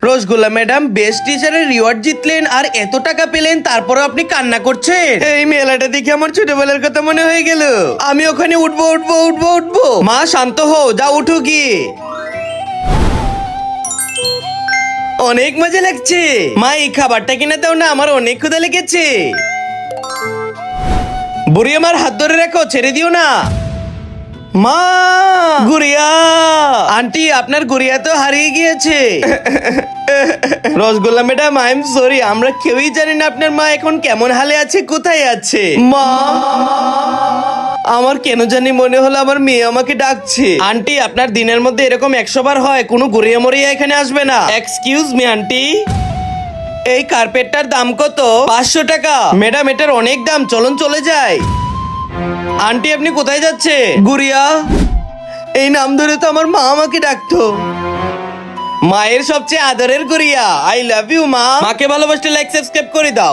Rasgulla madam best টিচারের reward জিতলেন আর এত টাকা পেলেন, তারপরে আপনি কান্না করছেন। এই মেলাটা দেখে আমার ছোটবেলার কথা মনে হয়ে গেল। আমি ওখানে উঠবো উঠবো উঠবো উঠবো। মা শান্ত হও, যা উঠো গিয়ে। অনেক মজা লাগছে। মা এই খাবারটা কিনে দাও না, আমার অনেক ক্ষুধা লেগেছে। বুড়ি আমার হাত ধরে রাখো, ছেড়ে দিও না। মা, গুড়িয়া। আন্টি আপনার গুড়িয়া তো হারিয়ে গিয়েছে। Rasgulla madam, I am sorry, আমরা কেউই জানি না আপনার মা এখন কেমন হালে আছে, কোথায় আছে। মা, আমার কেন জানি মনে হলো আমার মেয়ে আমাকে ডাকছে। আন্টি আপনার দিনের মধ্যে এরকম 100 বার হয়, কোনো গুড়িয়া মরিয়া এখানে আসবে না। এক্সকিউজ মি আন্টি, এই কার্পেটটার দাম কত? 500 টাকা। ম্যাডাম এটার অনেক দাম, চলুন চলে যাই। আন্টি আপনি কোথায় যাচ্ছে? গুড়িয়া, এই নাম ধরে তো আমার মা আমাকে ডাকতো। মায়ের সবচেয়ে আদরের গুড়িয়া, আই লাভ ইউ মা। মাকে ভালোবাসতে লাইক সাবস্ক্রাইব করে দাও।